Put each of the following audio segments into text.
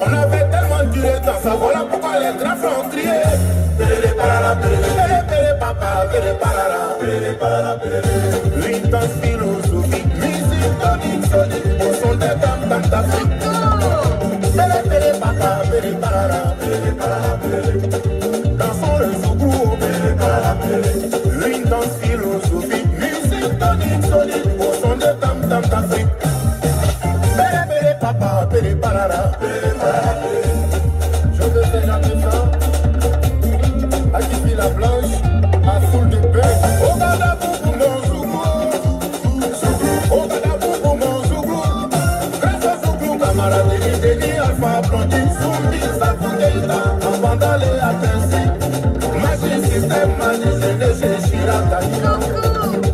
On avait tellement duré dans ça, voilà pourquoi les grands frères ont crié. Péré parara, péré papa, péré parara, péré parara, péré. Une danse philosophique, musique tonique, sonique, au son des tam d'Afrique. Péré papa, péré parara, péré. Dansons le soubrou, péré parara, péré. Une danse philosophique, musique tonique, sonique, au son des tam d'Afrique. Péré papa, péré parara, péré parara. Je ne fais jamais ça. À qui fit la blanche, à foule de paix. Au gadabou pour mon zouglou. Au gadabou pour mon zouglou. Grâce au zouglou, camarade, Deni, Alpha, Blondie, Zumbi, Safukeita, avant d'aller à Tessie. Machine, système, manise, léger, Chirata,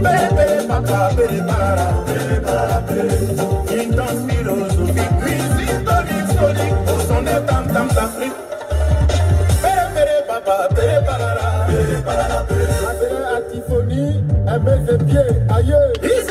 Péré papa, péré parara, péré parara, péré. Une danse philosophique, musique tonique, sonique, au son des tam d'Afrique. Péré papa, péré parara, péré parara, péré. À Tiffany, elle met ses pieds ailleurs. Ise,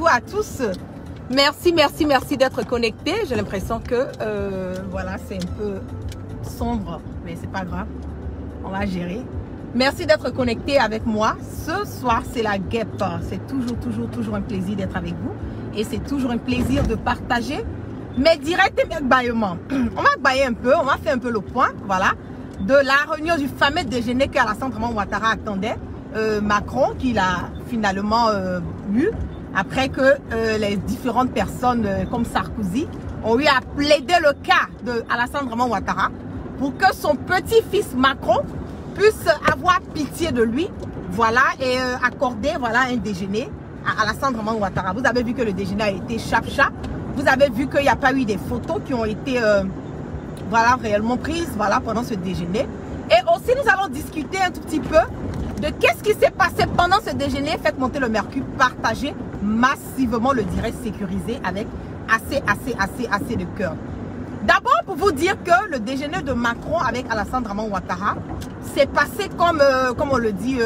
à tous. Merci d'être connectés. J'ai l'impression que voilà, c'est un peu sombre, mais c'est pas grave. On va gérer. Merci d'être connectés avec moi. Ce soir, c'est la guêpe. C'est toujours un plaisir d'être avec vous. Et c'est toujours un plaisir de partager mes directs et mes baillements. On va bailler un peu, on va faire un peu le point, voilà, de la réunion du fameux déjeuner qu'Alassane Ouattara attendait. Macron, qu'il a finalement eu, après que les différentes personnes comme Sarkozy ont eu à plaider le cas de Alassane Ouattara pour que son petit-fils Macron puisse avoir pitié de lui, voilà, et accorder, voilà, un déjeuner à Alassane Ouattara. Vous avez vu que le déjeuner a été chap-chap. Vous avez vu qu'il n'y a pas eu des photos qui ont été voilà, réellement prises voilà, pendant ce déjeuner. Et aussi, nous allons discuter un tout petit peu de qu'est-ce qui s'est passé pendant ce déjeuner. Faites monter le mercure, partagez massivement le direct sécurisé avec assez de cœur. D'abord, pour vous dire que le déjeuner de Macron avec Alassane Draman Ouattara s'est passé comme on le dit,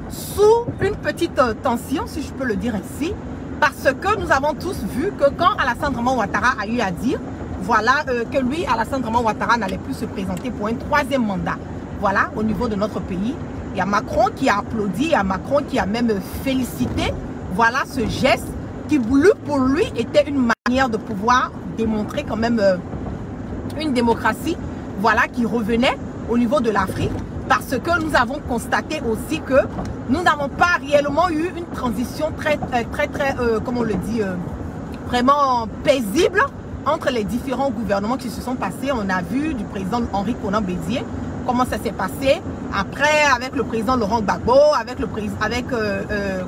sous une petite tension, si je peux le dire ainsi, parce que nous avons tous vu que quand Alassane Draman Ouattara a eu à dire, voilà, que lui, Alassane Draman Ouattara, n'allait plus se présenter pour un 3e mandat, voilà, au niveau de notre pays. Il y a Macron qui a applaudi, il y a Macron qui a même félicité, voilà, ce geste qui, pour lui, était une manière de pouvoir démontrer quand même une démocratie, voilà, qui revenait au niveau de l'Afrique, parce que nous avons constaté aussi que nous n'avons pas réellement eu une transition très, comme on le dit, vraiment paisible entre les différents gouvernements qui se sont passés. On a vu du président Henri Konan Bédié, comment ça s'est passé. Après, avec le président Laurent Gbagbo, avec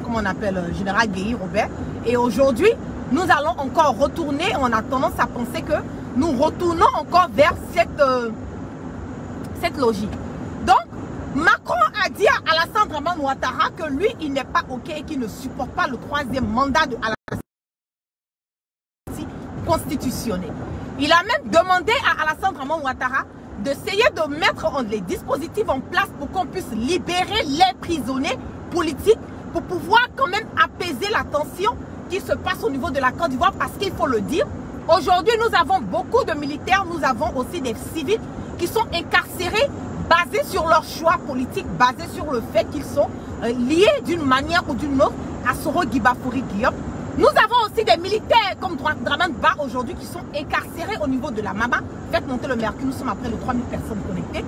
comment on appelle, général Guéhi Robert. Et aujourd'hui, nous allons encore retourner, on a tendance à penser que nous retournons encore vers cette logique. Donc, Macron a dit à Alassane Draman Ouattara que lui, il n'est pas OK et qu'il ne supporte pas le 3e mandat de Alassane constitutionnel. Il a même demandé à Alassane Draman Ouattara d'essayer de mettre les dispositifs en place pour qu'on puisse libérer les prisonniers politiques pour pouvoir quand même apaiser la tension qui se passe au niveau de la Côte d'Ivoire, parce qu'il faut le dire, aujourd'hui nous avons beaucoup de militaires, nous avons aussi des civils qui sont incarcérés basés sur leur choix politique, basés sur le fait qu'ils sont liés d'une manière ou d'une autre à Soro Guibafouri Guillaume. Nous avons aussi des militaires comme Dramane Ba aujourd'hui qui sont incarcérés au niveau de la Mama. Faites monter le mercure, nous sommes à près de 3000 personnes connectées.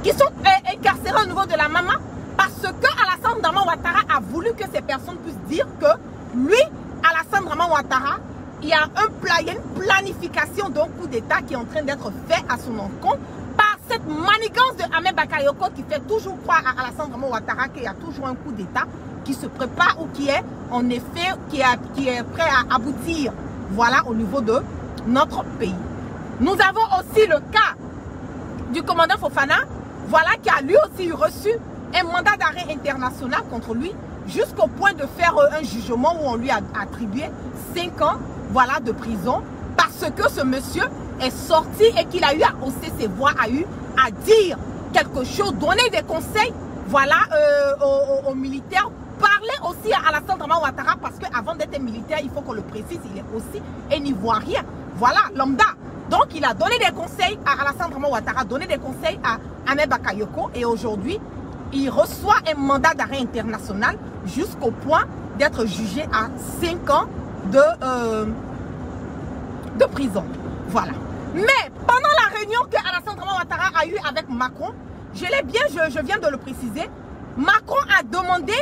Qui sont incarcérés au niveau de la Mama parce que Alassane Draman Ouattara a voulu que ces personnes puissent dire que lui, Alassane Draman Ouattara, il y a une planification d'un coup d'État qui est en train d'être fait à son encontre par cette manigance de Ahmed Bakayoko qui fait toujours croire à Alassane Draman Ouattara qu'il y a toujours un coup d'État qui se prépare ou qui est en effet qui est prêt à aboutir, voilà, au niveau de notre pays. Nous avons aussi le cas du commandant Fofana, voilà, qui a lui aussi reçu un mandat d'arrêt international contre lui, jusqu'au point de faire un jugement où on lui a attribué 5 ans, voilà, de prison, parce que ce monsieur est sorti et qu'il a eu à hausser ses voix, a eu à dire quelque chose, donner des conseils, voilà, aux militaires. Parler aussi à Alassane Draman Ouattara, parce qu'avant d'être militaire, il faut qu'on le précise, il est aussi un Ivoirien, voilà, lambda. Donc il a donné des conseils à Alassane Draman Ouattara, donné des conseils à Ahmed Bakayoko, et aujourd'hui, il reçoit un mandat d'arrêt international jusqu'au point d'être jugé à 5 ans de prison. Voilà. Mais pendant la réunion que Alassane Draman Ouattara a eue avec Macron, je viens de le préciser, Macron a demandé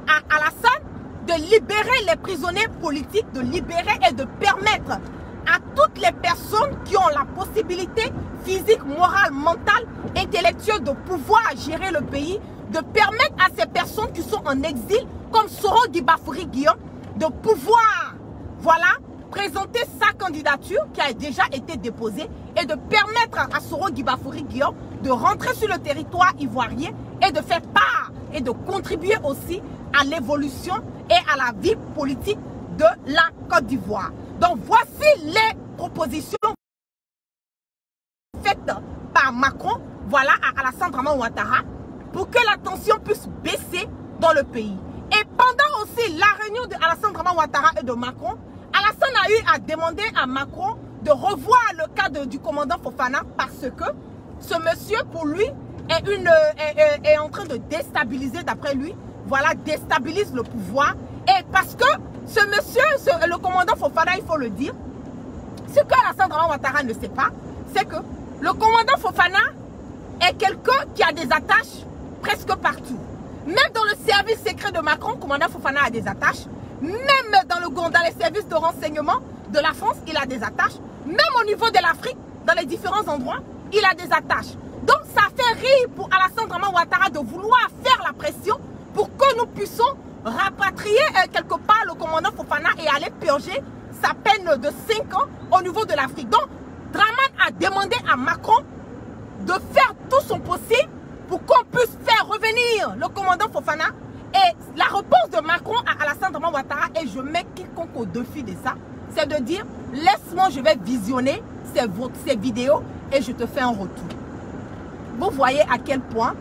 à Alassane de libérer les prisonniers politiques, de libérer et de permettre à toutes les personnes qui ont la possibilité physique, morale, mentale, intellectuelle de pouvoir gérer le pays, de permettre à ces personnes qui sont en exil, comme Soro Guibafouri Guillaume, de pouvoir, voilà, présenter sa candidature qui a déjà été déposée et de permettre à Soro Guibafouri Guillaume de rentrer sur le territoire ivoirien et de faire part et de contribuer aussi à l'évolution et à la vie politique de la Côte d'Ivoire. Donc voici les propositions faites par Macron, voilà, à Alassane Draman Ouattara, pour que la tension puisse baisser dans le pays. Et pendant aussi la réunion de Alassane Draman Ouattara et de Macron, Alassane a eu à demander à Macron de revoir le cas du commandant Fofana, parce que ce monsieur, pour lui, est en train de déstabiliser, d'après lui, voilà, déstabilise le pouvoir. Et parce que ce monsieur, le commandant Fofana, il faut le dire, ce que Alassane Draman Ouattara ne sait pas, c'est que le commandant Fofana est quelqu'un qui a des attaches presque partout. Même dans le service secret de Macron, le commandant Fofana a des attaches. Même dans les services de renseignement de la France, il a des attaches. Même au niveau de l'Afrique, dans les différents endroits, il a des attaches. Donc ça fait rire pour Alassane Draman Ouattara de vouloir faire la pression pour que nous puissions rapatrier quelque part le commandant Fofana et aller purger sa peine de 5 ans au niveau de l'Afrique. Donc, Dramane a demandé à Macron de faire tout son possible pour qu'on puisse faire revenir le commandant Fofana. Et la réponse de Macron à Alassane Dramane Ouattara, et je mets quiconque au défi de ça, c'est de dire, laisse-moi, je vais visionner ces vidéos et je te fais un retour. Vous voyez à quel point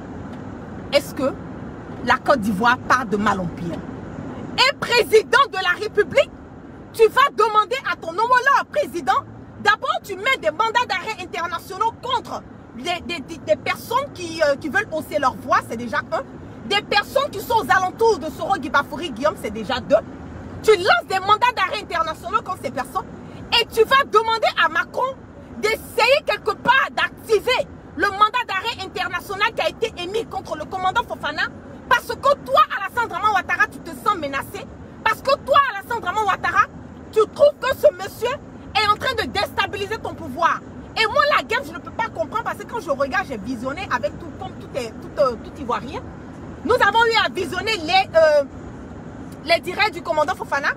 est-ce que la Côte d'Ivoire part de mal en pire. Et président de la République, tu vas demander à ton homologue président, d'abord tu mets des mandats d'arrêt internationaux contre des personnes qui veulent hausser leur voix, c'est déjà un. Des personnes qui sont aux alentours de Soro Guibafouri Guillaume, c'est déjà 2. Tu lances des mandats d'arrêt internationaux contre ces personnes et tu vas demander à Macron d'essayer quelque part d'activer le mandat d'arrêt international qui a été émis contre le commandant Fofana, parce que toi, Alassane Dramane Ouattara, tu te sens menacé, parce que toi, Alassane Dramane Ouattara, tu trouves que ce monsieur est en train de déstabiliser ton pouvoir. Et moi, la guerre, je ne peux pas comprendre, parce que quand je regarde, j'ai visionné avec tout Ivoirien. Nous avons eu à visionner les directs du commandant Fofana.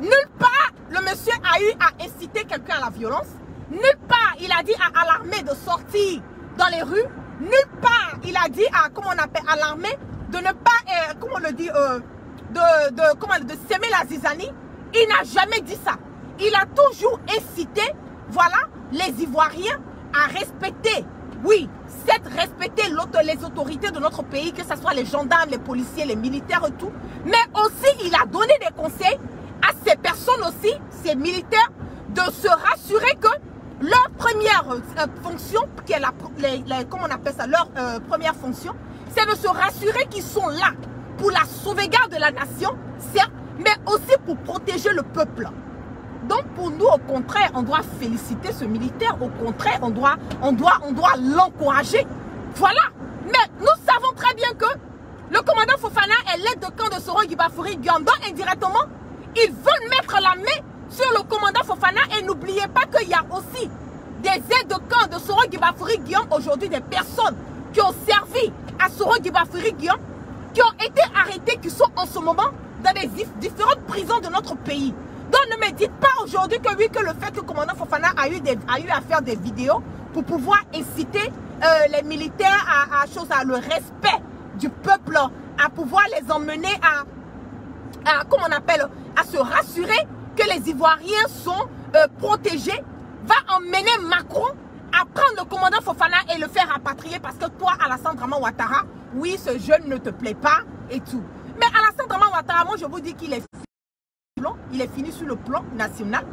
Nulle part, le monsieur a eu à inciter quelqu'un à la violence. Nulle part, il a dit à l'armée de sortir dans les rues. Nulle part, il a dit à, comment on appelle, à l'armée de ne pas, comment on le dit, de s'aimer la zizanie. Il n'a jamais dit ça. Il a toujours incité, voilà, les Ivoiriens à respecter, oui, respecter les autorités de notre pays, que ce soit les gendarmes, les policiers, les militaires et tout. Mais aussi, il a donné des conseils à ces personnes aussi, ces militaires, de se rassurer que leur première fonction, qui est comment on appelle ça, leur première fonction, c'est de se rassurer qu'ils sont là pour la sauvegarde de la nation, certes, mais aussi pour protéger le peuple. Donc pour nous, au contraire, on doit féliciter ce militaire. Au contraire, on doit l'encourager. Voilà. Mais nous savons très bien que le commandant Fofana est l'aide de camp de Soro Guibafouri Guillaume. Donc indirectement, ils veulent mettre la main sur le commandant Fofana. Et n'oubliez pas qu'il y a aussi des aides de camp de Soro Guibafouri Guillaume. Aujourd'hui, des personnes qui ont servi à Soro Guibafouri Guillaume, qui ont été arrêtées, qui sont en ce moment dans les différentes prisons de notre pays. Donc ne me dites pas aujourd'hui que oui, que le fait que le commandant Fofana a eu à faire des vidéos pour pouvoir inciter les militaires à le respect du peuple, à pouvoir les emmener comment on appelle, à se rassurer que les Ivoiriens sont protégés, va emmener Macron à prendre le commandant Fofana et le faire rapatrier parce que toi, Alassane Dramane Ouattara, oui, ce jeune ne te plaît pas et tout. Mais Alassane Dramane Ouattara, moi je vous dis qu'il est fini sur le plan national,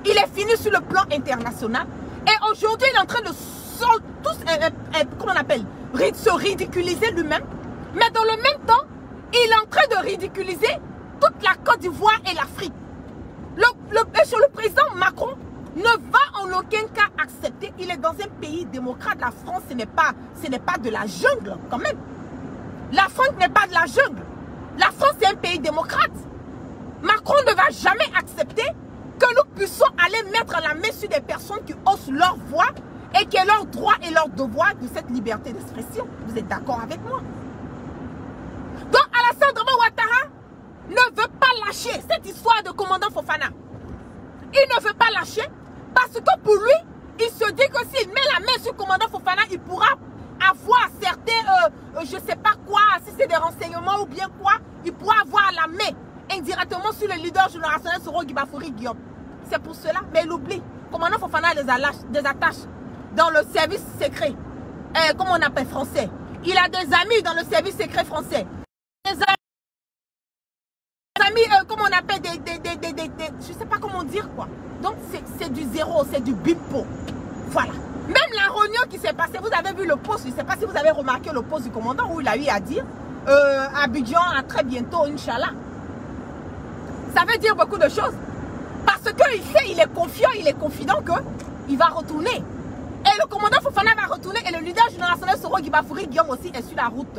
il est fini sur le plan international et aujourd'hui il est en train de comment on appelle, se ridiculiser lui-même, mais dans le même temps il est en train de ridiculiser toute la Côte d'Ivoire et l'Afrique. Le président Macron ne va en aucun cas accepter, il est dans un pays démocrate, la France ce n'est pas de la jungle quand même, la France n'est pas de la jungle, la France c'est un pays démocrate. Macron ne va jamais accepter que nous puissions aller mettre la main sur des personnes qui haussent leur voix et qui ont leur droit et leur devoir de cette liberté d'expression. Vous êtes d'accord avec moi? Donc Alassane Dramane Ouattara ne veut pas lâcher cette histoire de commandant Fofana. Il ne veut pas lâcher parce que pour lui, il se dit que s'il met la main sur le commandant Fofana, il pourra avoir certains, je ne sais pas quoi, si c'est des renseignements ou bien quoi, il pourra avoir la main indirectement sur le leader générationnel Soro Guibafouri Guillaume. C'est pour cela, mais il oublie. Commandant Fofana a des attaches dans le service secret. Comment on appelle français? Il a des amis dans le service secret français. Des amis, comment on appelle, je ne sais pas comment dire quoi. Donc c'est du zéro, c'est du bimpo. Voilà. Même la réunion qui s'est passée, vous avez vu le post, je ne sais pas si vous avez remarqué le post du commandant où il a eu à dire Abidjan à très bientôt, Inch'Allah. Ça veut dire beaucoup de choses. Parce qu'il sait, il est confiant, il est confident qu'il va retourner. Et le commandant Fofana va retourner et le leader générationnel Soro Guibafouri Guillaume aussi est sur la route.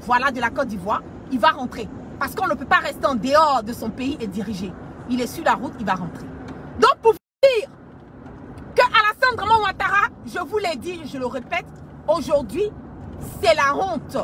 Voilà, de la Côte d'Ivoire. Il va rentrer. Parce qu'on ne peut pas rester en dehors de son pays et diriger. Il est sur la route, il va rentrer. Donc pour vous dire que Alassane Dramane Ouattara, je vous l'ai dit, je le répète, aujourd'hui, c'est la honte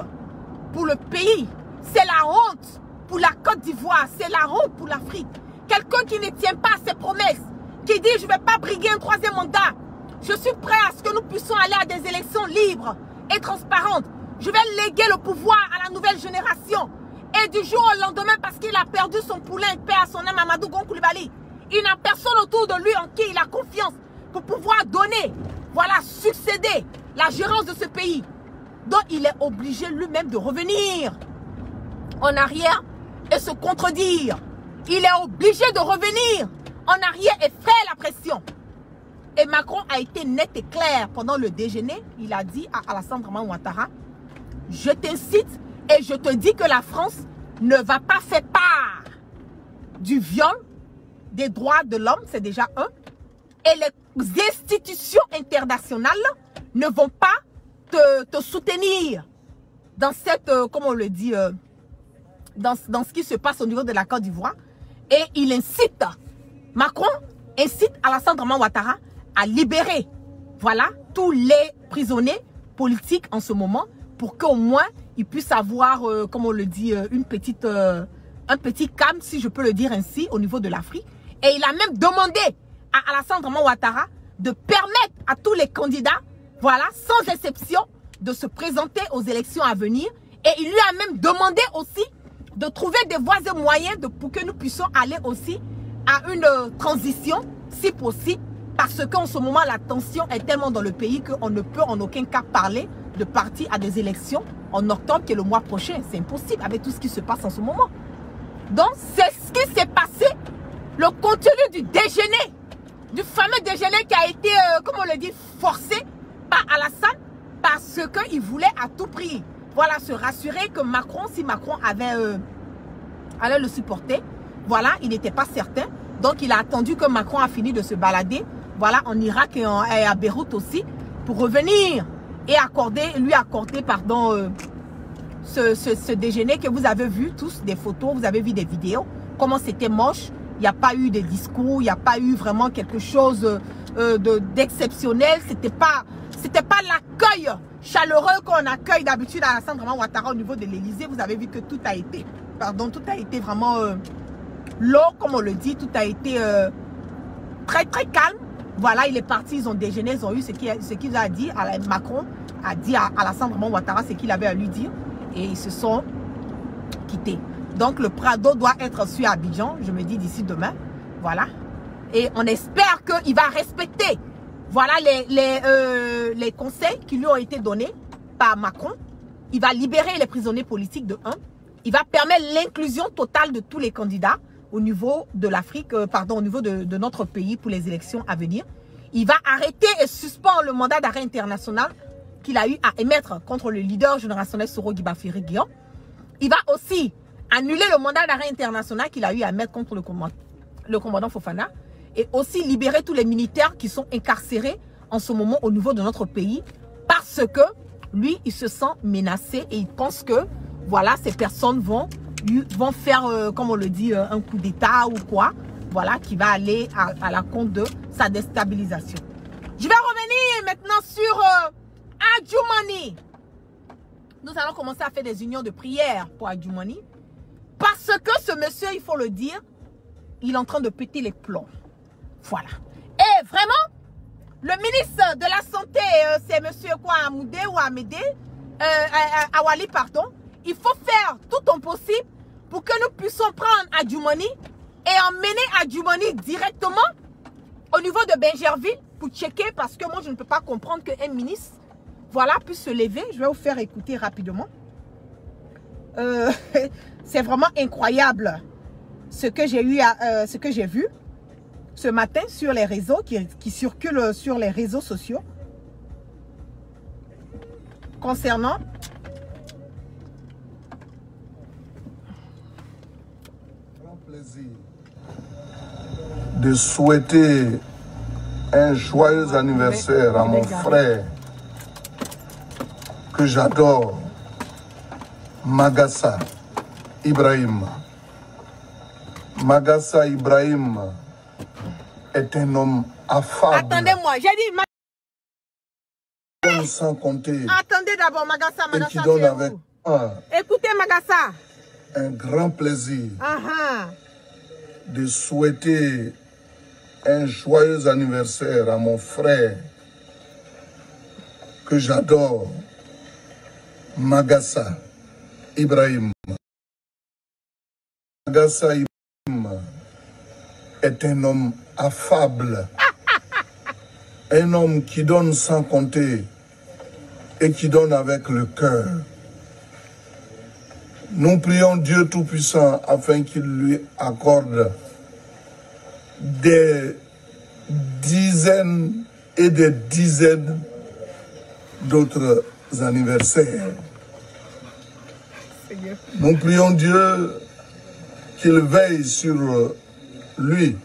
pour le pays. C'est la honte pour la Côte d'Ivoire, c'est la honte pour l'Afrique. quelqu'un qui ne tient pas ses promesses, qui dit je ne vais pas briguer un troisième mandat. Je suis prêt à ce que nous puissions aller à des élections libres et transparentes. Je vais léguer le pouvoir à la nouvelle génération. Et du jour au lendemain, parce qu'il a perdu son poulain, paix à son âme, Amadou Gon Coulibaly, il n'a personne autour de lui en qui il a confiance pour pouvoir donner, voilà, succéder la gérance de ce pays. Donc il est obligé lui-même de revenir en arrière et se contredire. Il est obligé de revenir en arrière et faire la pression. Et Macron a été net et clair pendant le déjeuner. Il a dit à Alassane Draman Ouattara, je t'incite et je te dis que la France ne va pas faire part du viol des droits de l'homme, c'est déjà un. Et les institutions internationales ne vont pas te soutenir dans cette, comment on le dit, dans ce qui se passe au niveau de la Côte d'Ivoire. Et il incite, Macron incite Alassane Draman Ouattara à libérer, voilà, tous les prisonniers politiques en ce moment pour qu'au moins ils puissent avoir, comme on le dit, un petit calme, si je peux le dire ainsi, au niveau de l'Afrique. Et il a même demandé à Alassane Draman Ouattara de permettre à tous les candidats, voilà, sans exception, de se présenter aux élections à venir. Et il lui a même demandé aussi de trouver des voies et moyens pour que nous puissions aller aussi à une transition, si possible, parce qu'en ce moment, la tension est tellement dans le pays qu'on ne peut en aucun cas parler de partir à des élections en octobre, qui est le mois prochain. C'est impossible avec tout ce qui se passe en ce moment. Donc, c'est ce qui s'est passé, le contenu du déjeuner, du fameux déjeuner qui a été, comme on le dit, forcé par Alassane, parce qu'il voulait à tout prix, voilà, se rassurer que Macron, si Macron allait le supporter, voilà, il n'était pas certain. Donc, il a attendu que Macron a fini de se balader, voilà, en Irak et à Beyrouth aussi, pour revenir et lui accorder, pardon, ce déjeuner que vous avez vu tous, des photos, vous avez vu des vidéos, comment c'était moche. Il n'y a pas eu de discours, il n'y a pas eu vraiment quelque chose d'exceptionnel. C'était pas l'accueil chaleureux qu'on accueille d'habitude à Alassane Draman Ouattara au niveau de l'Élysée. Vous avez vu que tout a été, tout a été vraiment lourd, comme on le dit. Tout a été très très calme. Voilà, il est parti, ils ont déjeuné, ils ont eu ce qu'il a dit. Macron a dit à Alassane Draman Ouattara ce qu'il avait à lui dire. Et ils se sont quittés. Donc le Prado doit être su à Abidjan, je me dis d'ici demain. Voilà. Et on espère qu'il va respecter, voilà, les conseils qui lui ont été donnés par Macron. Il va libérer les prisonniers politiques de 1. Il va permettre l'inclusion totale de tous les candidats au niveau de l'Afrique, au niveau de notre pays pour les élections à venir. Il va arrêter et suspendre le mandat d'arrêt international qu'il a eu à émettre contre le leader générationnel Soro Guibafiri Guillaume. Il va aussi annuler le mandat d'arrêt international qu'il a eu à mettre contre le commandant Fofana et aussi libérer tous les militaires qui sont incarcérés en ce moment au niveau de notre pays parce que lui, il se sent menacé et il pense que voilà, ces personnes vont faire, comme on le dit, un coup d'État ou quoi, voilà, qui va aller à la compte de sa déstabilisation. Je vais revenir maintenant sur Adjoumani. Nous allons commencer à faire des unions de prière pour Adjoumani. Parce que ce monsieur, il faut le dire, il est en train de péter les plombs. Voilà. Et vraiment, le ministre de la Santé, c'est monsieur quoi, Amoudé ou Amédé, Awali, pardon. Il faut faire tout ton possible pour que nous puissions prendre Adjoumani et emmener Adjoumani directement au niveau de Benjerville pour checker, parce que moi, je ne peux pas comprendre qu'un ministre, voilà, puisse se lever. Je vais vous faire écouter rapidement. C'est vraiment incroyable ce que j'ai eu, ce que j'ai vu ce matin sur les réseaux, qui circulent sur les réseaux sociaux concernant grand plaisir de souhaiter un joyeux anniversaire à mon frère que j'adore, Magassa Ibrahim. Magassa Ibrahim est un homme affable. Attendez-moi, j'ai dit sans compter. Attendez d'abord, Magassa, et qui donne avec écoutez, Magassa. un grand plaisir de souhaiter un joyeux anniversaire à mon frère que j'adore, Magassa Ibrahim. Magassa Ibrahim est un homme affable, un homme qui donne sans compter et qui donne avec le cœur. Nous prions Dieu Tout-Puissant afin qu'il lui accorde des dizaines et des dizaines d'autres anniversaires. Nous prions Dieu qu'il veille sur lui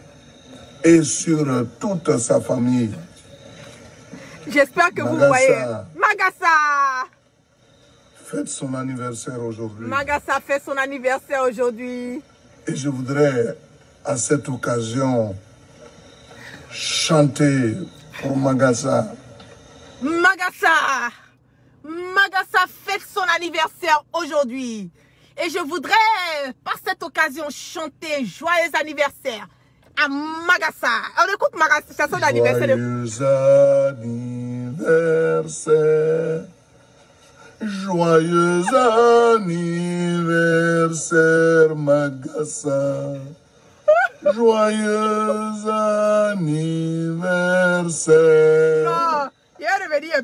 et sur toute sa famille. J'espère que vous voyez. Magassa fête son anniversaire aujourd'hui. Magassa fait son anniversaire aujourd'hui. Et je voudrais à cette occasion chanter pour Magassa. Magassa fête son anniversaire aujourd'hui. Et je voudrais, par cette occasion, chanter joyeux anniversaire à Magassa. On écoute Magassa, chanson d'anniversaire. Joyeux anniversaire, Magassa. Joyeux anniversaire. Non, il va revenir un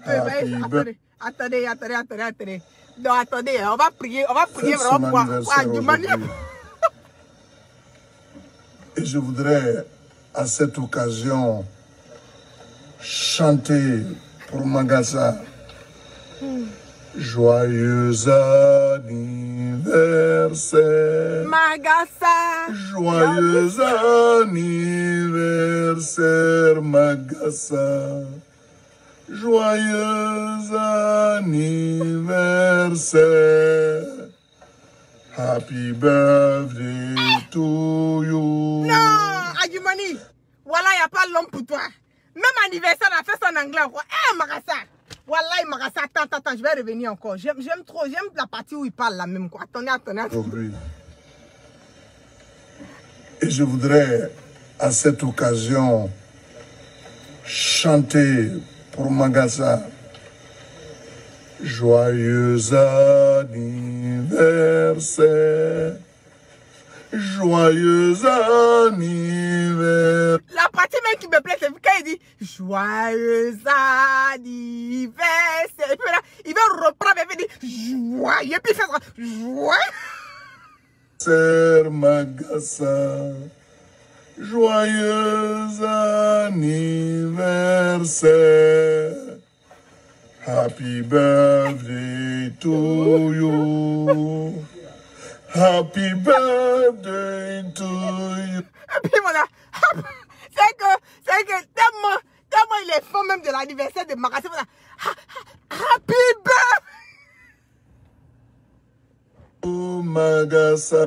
peu. Attendez. Non, attendez, on va prier vraiment pour Adjumani. Et je voudrais, à cette occasion, chanter pour Magassa. Joyeux anniversaire. Magassa. Joyeux anniversaire, Magassa. Joyeux anniversaire. Happy birthday to you. Non, Adjumani. Voilà, il n'y a pas l'homme pour toi. Même anniversaire, on a fait ça en anglais encore. Eh, Magassa. Voilà, Magassa, attends, je vais revenir encore. J'aime la partie où il parle là même. Quoi. Attendez. Et je voudrais, à cette occasion, chanter pour Magassa. Joyeux anniversaire. Joyeux anniversaire. La partie même qui me plaît, c'est quand il dit joyeux anniversaire. Et puis là, il va reprendre et dire joyeux. Et puis il fait ça. Joyeux Magassa. Joyeux anniversaire. Happy birthday to you. Happy birthday to you. Et puis voilà. C'est que tellement il est fort même de l'anniversaire de Magassa. Voilà. Happy birthday. Oh Magassa.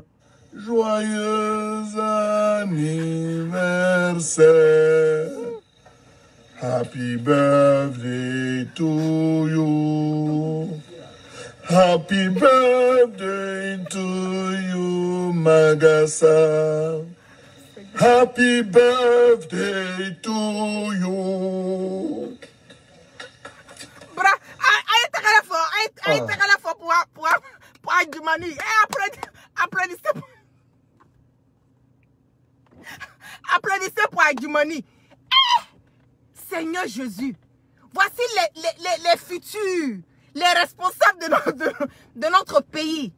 Joyeux anniversaire. Happy birthday to you. Happy birthday to you, Magassa. Happy birthday to you. Bra, aïe, t'as la fois pour Adjumani. Et applaudissez pour Adjumani. Seigneur Jésus, voici les futurs, les responsables de notre pays.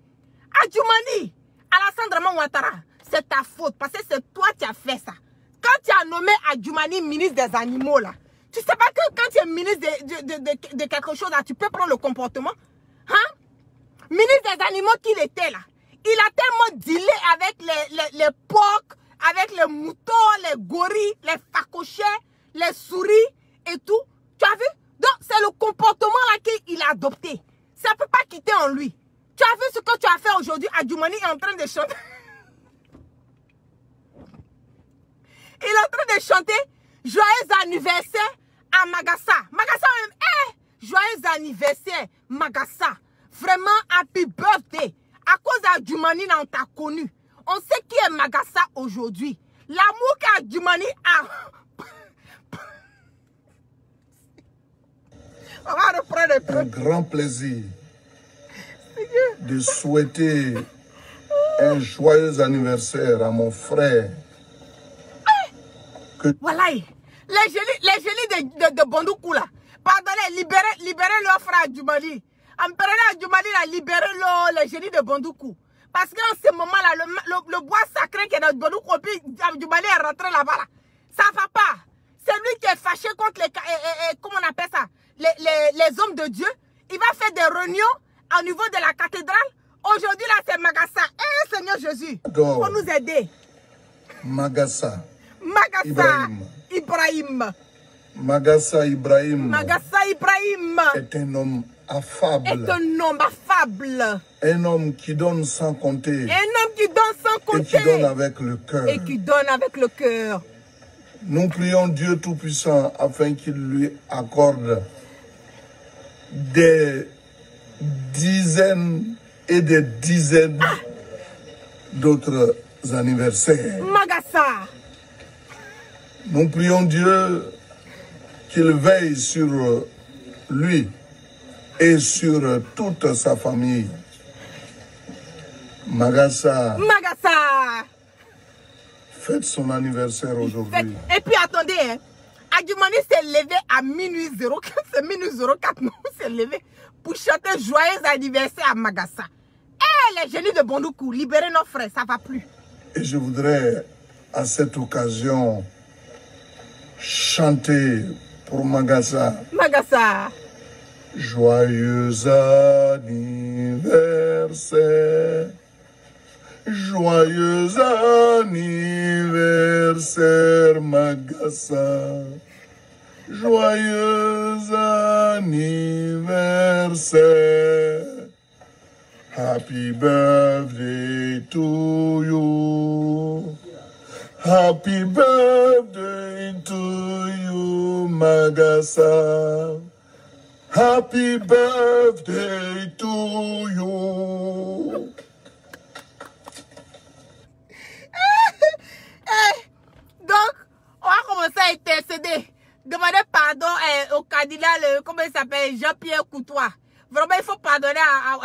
Adjumani, Alassane Draman Ouattara, c'est ta faute parce que c'est toi qui as fait ça. Quand tu as nommé Adjumani ministre des animaux, là, tu sais pas que quand tu es ministre de quelque chose, là, tu peux prendre le comportement. Hein? Ministre des animaux qu'il était là, il a tellement dealé avec les porcs, avec les moutons, les gorilles, les facochets, les souris et tout. Tu as vu? Donc, c'est le comportement là qu'il a adopté. Ça ne peut pas quitter en lui. Tu as vu ce que tu as fait aujourd'hui? Adjumani est en train de chanter. Il est en train de chanter joyeux anniversaire à Magassa. Magassa, joyeux anniversaire, Magassa. Vraiment, happy birthday. À cause d'Adjumani, on t'a connu. On sait qui est Magassa aujourd'hui. L'amour qu'Adjumani a. On va reprendre un peu. Un grand plaisir de souhaiter un joyeux anniversaire à mon frère. Voilà, les génies de Bondoukou là. Pardonnez, libérez leur frère Adjumani. Empereur Adjumani a libéré les génies de Bondoukou. Parce qu'en ce moment-là, le bois sacré qui est dans Bondoukou, puis Adjumani est rentré là-bas. Là. Ça ne va pas. C'est lui qui est fâché contre les... comment on appelle ça? Les hommes de Dieu. Il va faire des réunions au niveau de la cathédrale. Aujourd'hui, là, c'est Magassa. Eh, Seigneur Jésus, pour nous aider. Magassa. Magassa Ibrahim. Magassa Ibrahim. Magassa Ibrahim. Est un homme affable. Est un homme affable. Un homme qui donne sans compter. Un homme qui donne sans compter. Et qui donne avec le cœur. Et qui donne avec le cœur. Nous prions Dieu Tout-Puissant afin qu'il lui accorde des dizaines et des dizaines d'autres anniversaires. Magassa. Nous prions Dieu qu'il veille sur lui et sur toute sa famille. Magassa. Magassa. Fête son anniversaire aujourd'hui. Et puis attendez, hein. Adjumani s'est levé à minuit 04. C'est minuit 04, non, s'est levé pour chanter joyeux anniversaire à Magassa. Eh, les génies de Bondoukou, libérez nos frères, ça va plus. Et je voudrais à cette occasion chanter pour Magassa. Magassa. Joyeux anniversaire. Joyeux anniversaire, Magassa. Joyeux anniversaire. Happy birthday to you. Happy birthday to you, Magassa. Happy birthday to you. Donc, on va commencer à intercéder. Demander pardon au candidat, comment il s'appelle, Jean-Pierre Coutois. Vraiment, il faut pardonner à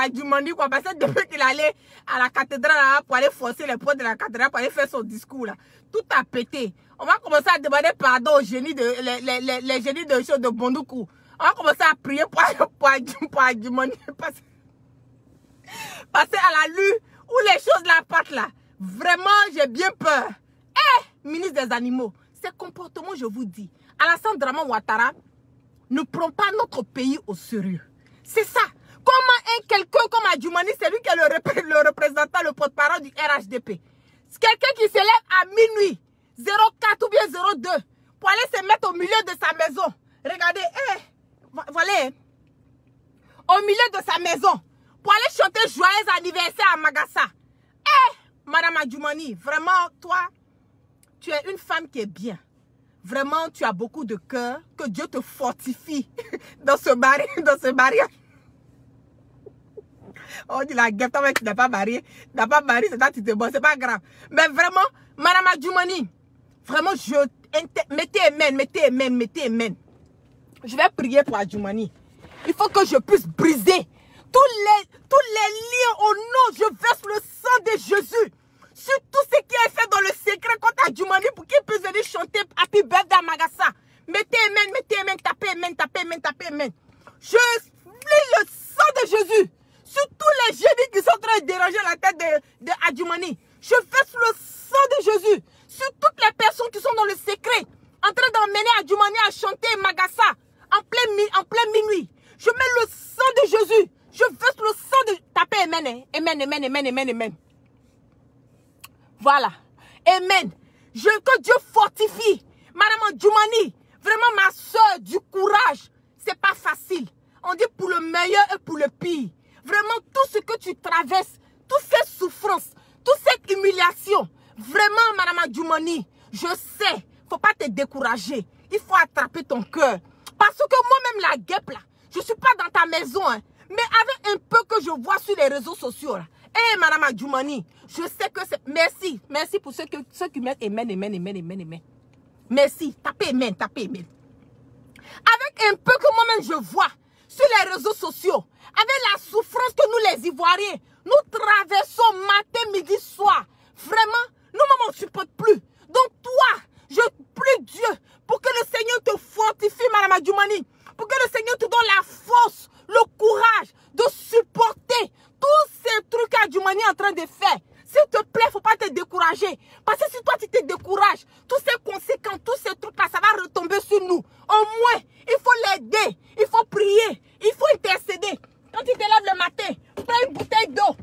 Adjumani, quoi. Parce que depuis qu'il allait à la cathédrale là, pour aller forcer les portes de la cathédrale, pour aller faire son discours là, tout a pété. On va commencer à demander pardon aux génies les génies de Bondoukou. On va commencer à prier pour Adjumani. Parce qu'à la lue, où les choses la partent là, vraiment, j'ai bien peur. Eh, ministre des Animaux, ces comportements, je vous dis, Alassane Draman Ouattara ne prend pas notre pays au sérieux. C'est ça. Comment quelqu'un comme Adjumani, c'est lui qui est le représentant, le porte-parole du RHDP. C'est quelqu'un qui se lève à minuit, 04 ou bien 02, pour aller se mettre au milieu de sa maison. Regardez, voilà, au milieu de sa maison, pour aller chanter joyeux anniversaire à Magassa. Madame Adjumani, vraiment, toi, tu es une femme qui est bien. Vraiment, tu as beaucoup de cœur. Que Dieu te fortifie dans ce mariage. On dit la guêpe, tu n'as pas marié. Tu n'as pas marié, c'est toi qui te bon, c'est pas grave. Mais vraiment, Madame Adjumani, vraiment, mettez amen. Je vais prier pour Adjumani. Il faut que je puisse briser tous les liens au nom. Je verse le sang de Jésus sur tout ce qui est fait dans le secret contre Adjumani pour qu'il puisse venir chanter Happy Birthday à Magassa. Mettez amen, tapez amen. Je lis le sang de Jésus sur tous les génies qui sont en train de déranger la tête de Adjumani. Je verse le sang de Jésus sur toutes les personnes qui sont dans le secret, en train d'emmener Adjumani à chanter Magassa en plein minuit. Je mets le sang de Jésus. Je verse le sang de... Tapez amen. Amen. Voilà. Amen. Que Dieu fortifie Madame Adjumani. Vraiment, ma soeur, du courage. C'est pas facile. On dit pour le meilleur et pour le pire. Vraiment, tout ce que tu traverses, toutes ces souffrances, toute cette humiliation. Vraiment, Madame Adjumani, je sais, faut pas te décourager. Il faut attraper ton cœur. Parce que moi-même, la guêpe, là, je suis pas dans ta maison, hein, mais avec un peu que je vois sur les réseaux sociaux, là, Eh, Madame Adjoumani, je sais que c'est... Merci. Merci pour ceux qui mettent amen. Merci. Tapez amen. Avec un peu que moi-même je vois sur les réseaux sociaux, avec la souffrance que nous les Ivoiriens, nous traversons matin, midi, soir. Vraiment, nous-mêmes on ne supporte plus. Donc toi, je prie Dieu pour que le Seigneur te fortifie, Madame Adjoumani. Pour que le Seigneur te donne la force, le courage de supporter tous ces trucs qu'Adjoumani est en train de faire. S'il te plaît, il ne faut pas te décourager. Parce que si toi, tu te décourages, tous ces conséquences, tous ces trucs-là, ça va retomber sur nous. Au moins, il faut l'aider, il faut prier, il faut intercéder. Quand tu te lèves le matin, prends une bouteille d'eau.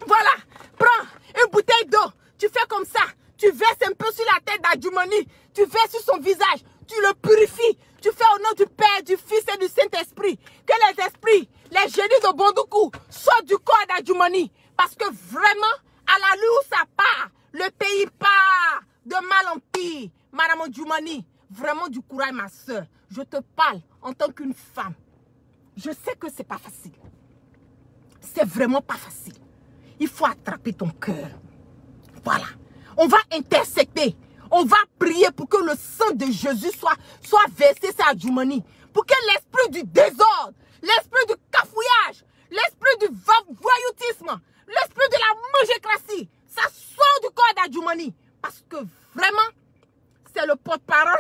Voilà, prends une bouteille d'eau. Tu fais comme ça. Tu verses un peu sur la tête d'Adjoumani. Tu verses sur son visage. Tu le purifies. Tu fais au nom du Père, du Fils et du Saint-Esprit. Que les esprits, les génies de Bondoukou sortent du corps d'Adjoumani. Parce que vraiment, à la nuit où ça part, le pays part de mal en pire. Madame Adjoumani, vraiment du courage, ma soeur. Je te parle en tant qu'une femme. Je sais que c'est pas facile. C'est vraiment pas facile. Il faut attraper ton cœur. Voilà. On va intercéder. On va prier pour que le sang de Jésus soit versé sur Adjoumani. Pour que l'esprit du désordre, l'esprit du cafouillage, l'esprit du voyoutisme, l'esprit de la mangécratie, ça sort du corps d'Adjoumani. Parce que vraiment, c'est le porte-parole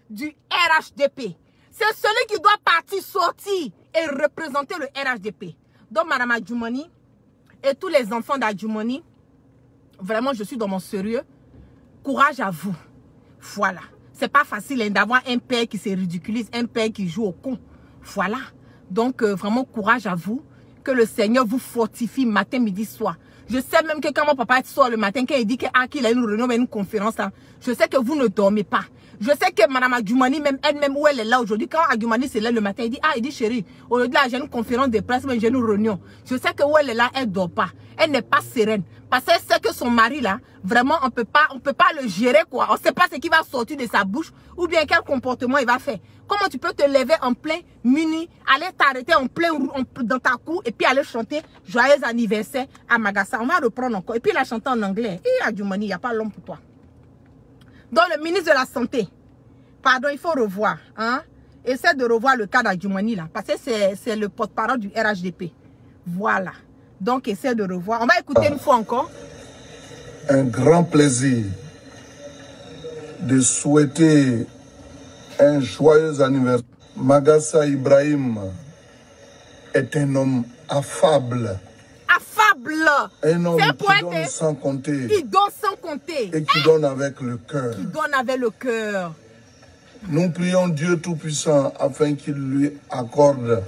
du RHDP. C'est celui qui doit partir, sortir et représenter le RHDP. Donc, Madame Adjoumani et tous les enfants d'Adjoumani, vraiment, je suis dans mon sérieux. Courage à vous. Voilà. C'est pas facile hein, d'avoir un père qui se ridiculise, un père qui joue au con. Voilà. Donc, vraiment, courage à vous. Que le Seigneur vous fortifie matin, midi, soir. Je sais même que quand mon papa sort le matin, quand il dit qu'il a une réunion, une conférence, là, je sais que vous ne dormez pas. Je sais que Madame Adjoumani, même elle-même, où elle est là aujourd'hui, quand Adjoumani se lève le matin, il dit, chérie, aujourd'hui, j'ai une conférence de presse, mais j'ai une réunion. Je sais que où elle est là, elle ne dort pas. Elle n'est pas sereine. Parce qu'elle sait que son mari, là, vraiment, on peut pas le gérer, quoi. On ne sait pas ce qui va sortir de sa bouche, ou bien quel comportement il va faire. Comment tu peux te lever en plein minuit, aller t'arrêter en plein dans ta cour, et puis aller chanter joyeux anniversaire à Magassa. On va reprendre encore. Et puis la chanter en anglais. Et Adjoumani, il n'y a pas l'homme pour toi. Donc le ministre de la Santé, pardon, il faut revoir. Hein? Essaie de revoir le cas d'Adjoumani là. Parce que c'est le porte-parole du RHDP. Voilà. Donc essaie de revoir. On va écouter une fois encore. Un grand plaisir de souhaiter un joyeux anniversaire. Magassa Ibrahim est un homme affable. Affable. Un homme qui donne sans compter. Qui donne sans compter. Et qui donne avec le cœur. Qui donne avec le cœur. Nous prions Dieu Tout-Puissant afin qu'il lui accorde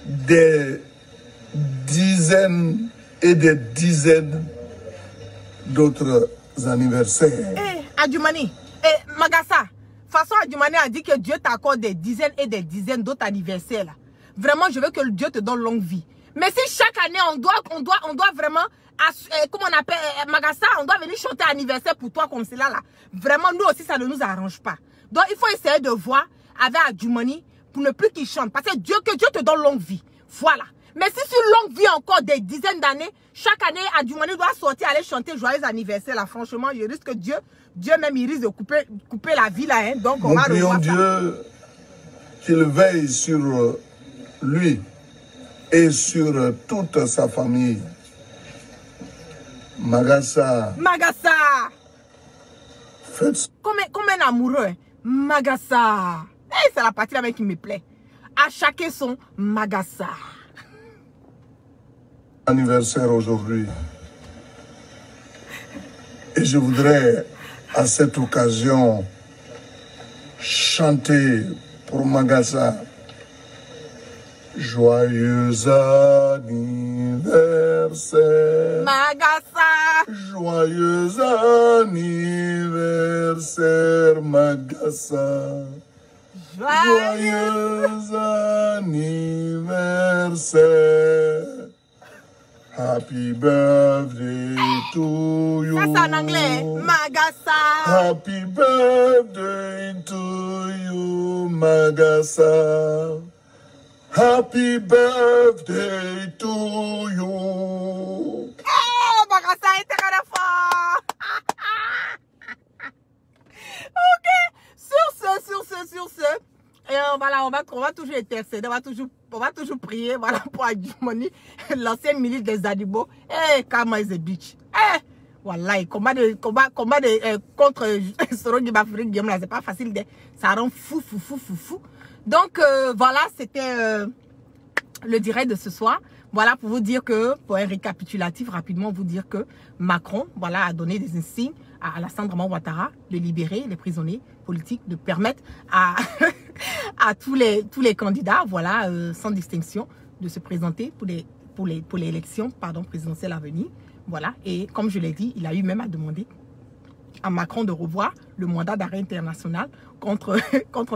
des dizaines et des dizaines d'autres anniversaires. Adjoumani, Magassa, façon Adjoumani a dit que Dieu t'accorde des dizaines et des dizaines d'autres anniversaires. Là. Vraiment, je veux que Dieu te donne longue vie. Mais si chaque année, on doit vraiment, comment on appelle, Magassa, on doit venir chanter anniversaire pour toi comme cela là. Vraiment, nous aussi, ça ne nous arrange pas. Donc, il faut essayer de voir avec Adjoumani pour ne plus qu'il chante. Parce que Dieu te donne longue vie. Voilà. Mais si sur longue vie encore des dizaines d'années, chaque année, Adjoumani doit sortir, aller chanter joyeux anniversaire là. Franchement, je risque que Dieu même, il risque de couper la vie là. Hein. Donc, on va revoir ça. Nous prions Dieu qu'il veille sur lui et sur toute sa famille. Magassa. Magassa. Faites... Comme un amoureux. Hein. Magassa. Hey, c'est la partie là qui me plaît. À chacun son Magassa. Anniversaire aujourd'hui. Et je voudrais à cette occasion chanter pour Magassa. Joyeux anniversaire. Magassa. Joyeux anniversaire, Magassa. Joyeux anniversaire. Happy birthday to you. Ça, c'est en anglais. Magassa. Happy birthday to you, Magassa. Happy birthday to you. Oh, Magassa était à la fois. Ok. Sur ce. Et voilà, on va toujours intercéder, on va toujours prier, voilà, pour Adjumani, l'ancienne milice des animaux. Eh, Kama is a bitch. Eh, voilà, combat contre Soro Gibafri Guillaume, là, c'est pas facile, ça rend fou. Donc, voilà, c'était le direct de ce soir. Voilà, pour vous dire que, pour un récapitulatif, rapidement vous dire que Macron, voilà, a donné des insignes à Alassane Draman Ouattara de libérer les prisonniers politiques, de permettre à, à tous les candidats, voilà, sans distinction, de se présenter pour l'élection présidentielle à venir. Voilà, et comme je l'ai dit, il a eu même à demander à Macron de revoir le mandat d'arrêt international contre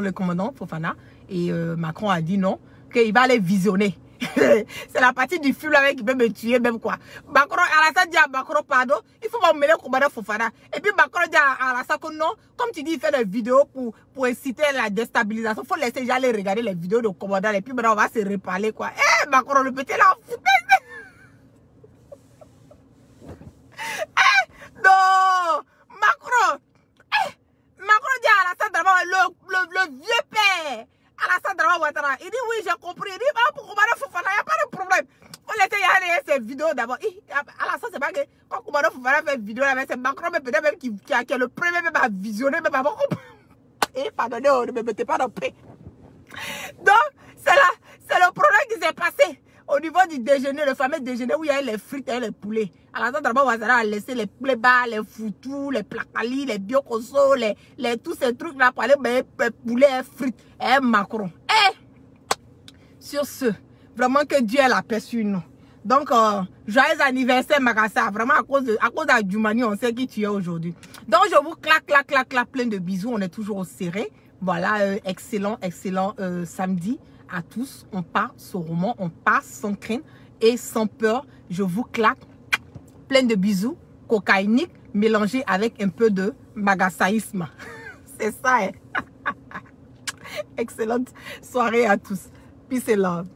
le commandant Fofana. Et Macron a dit non, qu'il va aller visionner. C'est la partie du film avec qui peut me tuer même quoi. Macron, Alassane dit à Macron, pardon, il faut m'emmener au commandant Fofana. Et puis Macron dit à Alassane que non, comme tu dis, il fait des vidéos pour inciter la déstabilisation. Il faut laisser déjà aller regarder les vidéos de commandant. Et puis maintenant on va se reparler quoi. Eh Macron, le petit là, non, Macron dit à Alassane Draman, le vieux père, Alassane Draman Ouattara, il dit oui, j'ai compris, il dit pour commandant Fofana, il n'y a pas de problème. On laisse y ces vidéos d'abord. Alassane, c'est pas que quand commandant Fofana fait une vidéo, c'est Macron, mais peut-être même qui est le premier même à visionner, même avant. Et pardonnez, ne me mettez pas dans paix. Donc, c'est le problème qui s'est passé. Au niveau du déjeuner, le fameux déjeuner où il y a les frites et les poulets. Alassane Draman Ouattara a laissé les poulets bas, les foutous, les placalis, les biocosos, tous ces trucs-là pour aller les poulets frites. Et Macron. Sur ce, vraiment que Dieu ait la paix sur nous. Donc, joyeux anniversaire Magassa. Vraiment à cause d'Adjumani, on sait qui tu es aujourd'hui. Donc, je vous claque plein de bisous. On est toujours au serré. Voilà, excellent samedi à tous. On part sur roman, on passe sans crainte et sans peur. Je vous claque plein de bisous cocaïniques mélangés avec un peu de magassaïsme. C'est ça, hein? Excellente soirée à tous. Peace and love.